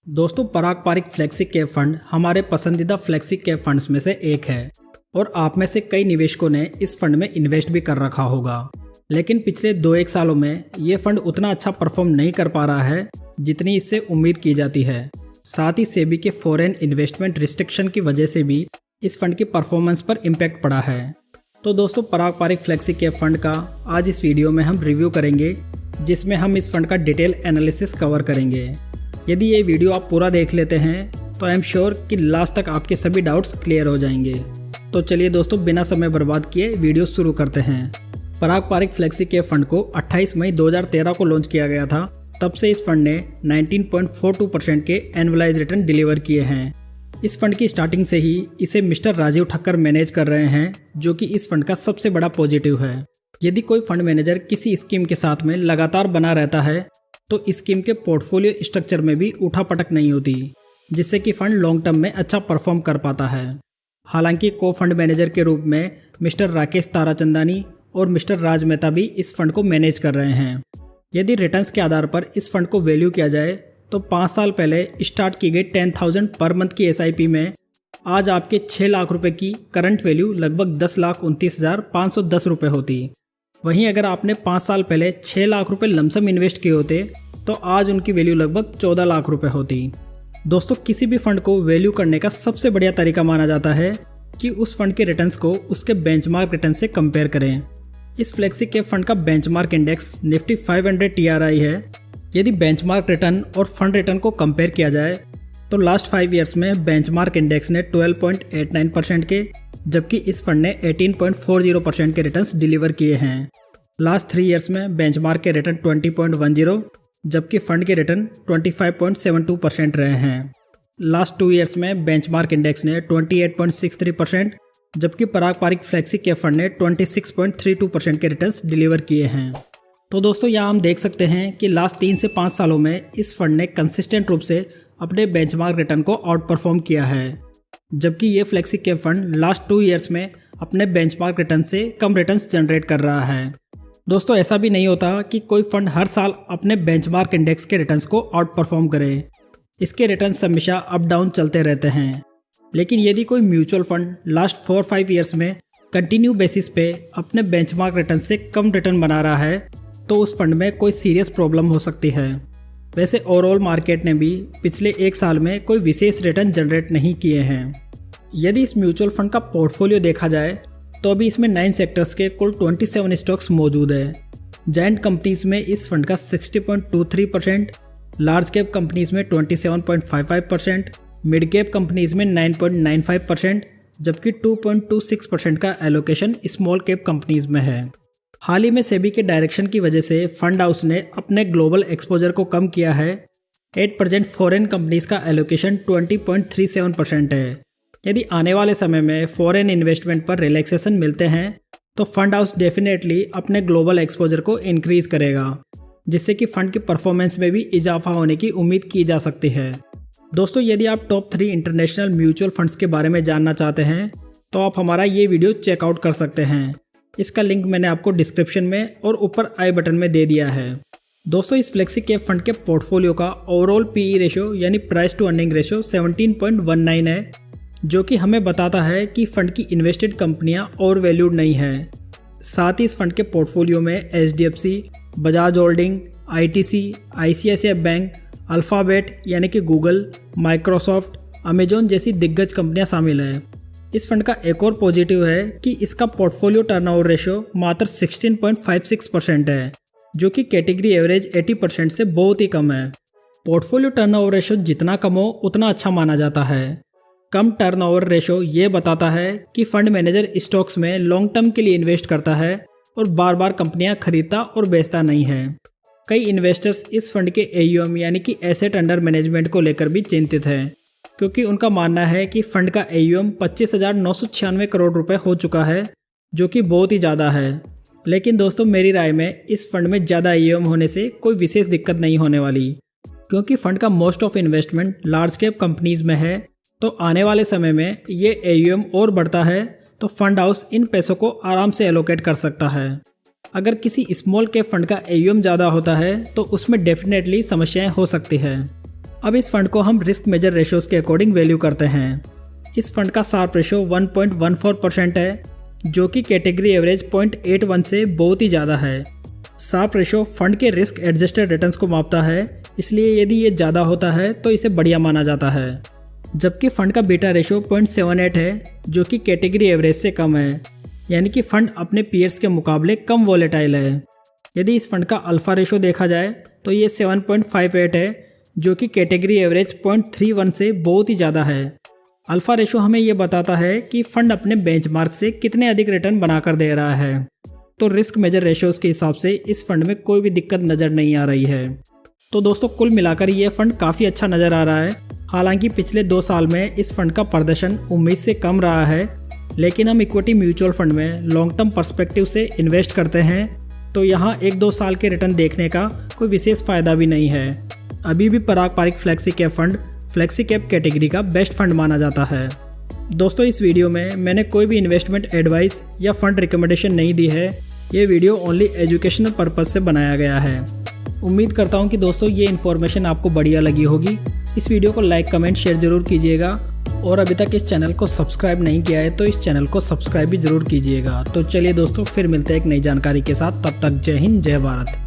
दोस्तों पराग Pareek flexi cap fund हमारे पसंदीदा फ्लेक्सी कैप फंड्स में से एक है और आप में से कई निवेशकों ने इस फंड में इन्वेस्ट भी कर रखा होगा। लेकिन पिछले 2-1 सालों में ये फंड उतना अच्छा परफॉर्म नहीं कर पा रहा है जितनी इससे उम्मीद की जाती है। साथ ही सेबी के फॉरेन इन्वेस्टमेंट रिस्ट्रिक्शन की वजह से भी इस फंड की परफॉर्मेंस पर इम्पैक्ट पड़ा है। तो दोस्तों पराग पारिक फ्लेक्सी कैप फंड का आज इस वीडियो में हम रिव्यू करेंगे, जिसमें हम इस फंड का डिटेल एनालिसिस कवर करेंगे। यदि ये वीडियो आप पूरा देख लेते हैं तो आई एम श्योर कि लास्ट तक आपके सभी डाउट्स क्लियर हो जाएंगे। तो चलिए दोस्तों बिना समय बर्बाद किए वीडियो शुरू करते हैं। पराग पारिक फ्लेक्सी कैप फंड को 28 मई 2013 को लॉन्च किया गया था। तब से इस फंड ने 19.42% के एनुअलाइज रिटर्न डिलीवर किए हैं। इस फंड की स्टार्टिंग से ही इसे मिस्टर राजीव ठक्कर मैनेज कर रहे हैं, जो कि इस फंड का सबसे बड़ा पॉजिटिव है। यदि कोई फंड मैनेजर किसी स्कीम के साथ में लगातार बना रहता है तो स्कीम के पोर्टफोलियो स्ट्रक्चर में भी उठापटक नहीं होती, जिससे कि फंड लॉन्ग टर्म में अच्छा परफॉर्म कर पाता है। हालांकि को फंड मैनेजर के रूप में मिस्टर राकेश ताराचंदानी और मिस्टर राज मेहता भी इस फंड को मैनेज कर रहे हैं। यदि रिटर्न्स के आधार पर इस फंड को वैल्यू किया जाए तो 5 साल पहले स्टार्ट की गई 10,000 पर मंथ की SIP में आज आपके 6 लाख रुपए की करंट वैल्यू लगभग 10,29,510 रुपये होती। वहीं अगर आपने 5 साल पहले 6 लाख रुपए लमसम इन्वेस्ट किए होते तो आज उनकी वैल्यू लगभग 14 लाख रुपए होती। दोस्तों किसी भी फंड को वैल्यू करने का सबसे बढ़िया तरीका माना जाता है कि उस फंड के रिटर्न्स को उसके बेंचमार्क रिटर्न से कंपेयर करें। इस फ्लेक्सी कैप फंड का बेंचमार्क इंडेक्स निफ्टी 500 TRI है। यदि बेंचमार्क रिटर्न और फंड रिटर्न को कंपेयर किया जाए तो लास्ट 5 ईयर्स में बेंचमार्क इंडेक्स ने 12.89% के, जबकि इस फंड ने 18.40% के रिटर्न्स डिलीवर किए हैं। लास्ट 3 ईयर्स में बेंचमार्क के रिटर्न 20.10, जबकि फंड के रिटर्न 25.72% रहे हैं। लास्ट 2 ईयर्स में बेंचमार्क इंडेक्स ने 28.63%, जबकि पराग पारिक फ्लेक्सी कैप फंड ने 26.32% के रिटर्न्स डिलीवर किए हैं। तो दोस्तों यहाँ हम देख सकते हैं कि लास्ट 3 से 5 सालों में इस फंड ने कंसिस्टेंट रूप से अपने बेंचमार्क रिटर्न को आउट परफॉर्म किया है, जबकि ये flexi cap fund last 2 years में अपने बेंचमार्क रिटर्न से कम रिटर्न्स जनरेट कर रहा है। दोस्तों ऐसा भी नहीं होता कि कोई फंड हर साल अपने बेंचमार्क इंडेक्स के रिटर्न्स को आउट परफॉर्म करे। इसके रिटर्न्स हमेशा अप डाउन चलते रहते हैं। लेकिन यदि कोई म्यूचुअल फंड लास्ट 4-5 ईयर्स में कंटिन्यू बेसिस पे अपने बेंचमार्क रिटर्न से कम रिटर्न बना रहा है तो उस फंड में कोई सीरियस प्रॉब्लम हो सकती है। वैसे ओवरऑल मार्केट ने भी पिछले 1 साल में कोई विशेष रिटर्न जनरेट नहीं किए हैं। यदि इस म्यूचुअल फंड का पोर्टफोलियो देखा जाए तो अभी इसमें 9 सेक्टर्स के कुल 27 स्टॉक्स मौजूद है। जायंट कंपनीज में इस फंड का 60.23%, लार्ज कैप कंपनीज में 27.55%, मिड कैप कंपनीज में 9.95%, जबकि 2.26% का एलोकेशन स्मॉल कैप कंपनीज में है। हाल ही में सेबी के डायरेक्शन की वजह से फंड हाउस ने अपने ग्लोबल एक्सपोजर को कम किया है। 8% फॉरेन कंपनीज का एलोकेशन 20.37% है। यदि आने वाले समय में फॉरेन इन्वेस्टमेंट पर रिलैक्सेशन मिलते हैं तो फंड हाउस डेफिनेटली अपने ग्लोबल एक्सपोजर को इंक्रीज करेगा, जिससे कि फंड की परफॉर्मेंस में भी इजाफा होने की उम्मीद की जा सकती है। दोस्तों यदि आप टॉप 3 इंटरनेशनल म्यूचुअल फंड्स के बारे में जानना चाहते हैं तो आप हमारा ये वीडियो चेकआउट कर सकते हैं। इसका लिंक मैंने आपको डिस्क्रिप्शन में और ऊपर आई बटन में दे दिया है। दोस्तों इस फ्लेक्सी कैप फंड के पोर्टफोलियो का ओवरऑल PE रेशियो यानी प्राइस टू अर्निंग रेशियो 17.19 है, जो कि हमें बताता है कि फंड की इन्वेस्टेड कंपनियां ओवर वैल्यूड नहीं है। साथ ही इस फंड के पोर्टफोलियो में HDFC, Bajaj holding, ITC, ICICI bank, alphabet यानी कि गूगल, माइक्रोसॉफ्ट, अमेजॉन जैसी दिग्गज कंपनियां शामिल हैं। इस फंड का एक और पॉजिटिव है कि इसका पोर्टफोलियो टर्नओवर रेशियो मात्र 16.56% है, जो कि कैटेगरी एवरेज 80% से बहुत ही कम है। पोर्टफोलियो टर्नओवर रेशियो जितना कम हो उतना अच्छा माना जाता है। कम टर्नओवर रेशो ये बताता है कि फंड मैनेजर स्टॉक्स में लॉन्ग टर्म के लिए इन्वेस्ट करता है और बार बार कंपनियां खरीदता और बेचता नहीं है। कई इन्वेस्टर्स इस फंड के AUM यानी कि एसेट अंडर मैनेजमेंट को लेकर भी चिंतित हैं, क्योंकि उनका मानना है कि फंड का AUM 25,996 करोड़ रुपए हो चुका है, जो कि बहुत ही ज़्यादा है। लेकिन दोस्तों मेरी राय में इस फंड में ज़्यादा AUM होने से कोई विशेष दिक्कत नहीं होने वाली, क्योंकि फंड का most of investment large cap companies में है। तो आने वाले समय में ये AUM और बढ़ता है तो फंड हाउस इन पैसों को आराम से एलोकेट कर सकता है। अगर किसी स्मॉल कैप फंड का AUM ज़्यादा होता है तो उसमें डेफिनेटली समस्याएं हो सकती है। अब इस फंड को हम रिस्क मेजर रेशियोज के अकॉर्डिंग वैल्यू करते हैं। इस फंड का शार्प रेशो 1.14% है, जो कि कैटेगरी एवरेज 0.81 से बहुत ही ज़्यादा है। शार्प रेशो फंड के रिस्क एडजस्टेड रिटर्न्स को मापता है, इसलिए यदि ये ज़्यादा होता है तो इसे बढ़िया माना जाता है। जबकि फंड का बीटा रेशो 0.78 है, जो कि कैटेगरी एवरेज से कम है, यानी कि फंड अपने पीयर्स के मुकाबले कम वॉलेटाइल है। यदि इस फंड का अल्फा रेशो देखा जाए तो ये 7.58 है, जो कि कैटेगरी एवरेज 0.31 से बहुत ही ज़्यादा है। अल्फा रेशो हमें ये बताता है कि फंड अपने बेंचमार्क से कितने अधिक रिटर्न बनाकर दे रहा है। तो रिस्क मेजर रेशियोज के हिसाब से इस फंड में कोई भी दिक्कत नज़र नहीं आ रही है। तो दोस्तों कुल मिलाकर ये फंड काफ़ी अच्छा नज़र आ रहा है। हालांकि पिछले 2 साल में इस फंड का प्रदर्शन उम्मीद से कम रहा है, लेकिन हम इक्विटी म्यूचुअल फंड में लॉन्ग टर्म पर्सपेक्टिव से इन्वेस्ट करते हैं, तो यहाँ 1-2 साल के रिटर्न देखने का कोई विशेष फ़ायदा भी नहीं है। अभी भी पारंपरिक flexi cap fund flexi cap category का बेस्ट फंड माना जाता है। दोस्तों इस वीडियो में मैंने कोई भी इन्वेस्टमेंट एडवाइस या फंड रिकमेंडेशन नहीं दी है। ये वीडियो ओनली एजुकेशनल पर्पस से बनाया गया है। उम्मीद करता हूँ कि दोस्तों ये इन्फॉर्मेशन आपको बढ़िया लगी होगी। इस वीडियो को लाइक कमेंट शेयर जरूर कीजिएगा, और अभी तक इस चैनल को सब्सक्राइब नहीं किया है तो इस चैनल को सब्सक्राइब भी जरूर कीजिएगा। तो चलिए दोस्तों फिर मिलते हैं एक नई जानकारी के साथ। तब तक जय हिंद जय भारत।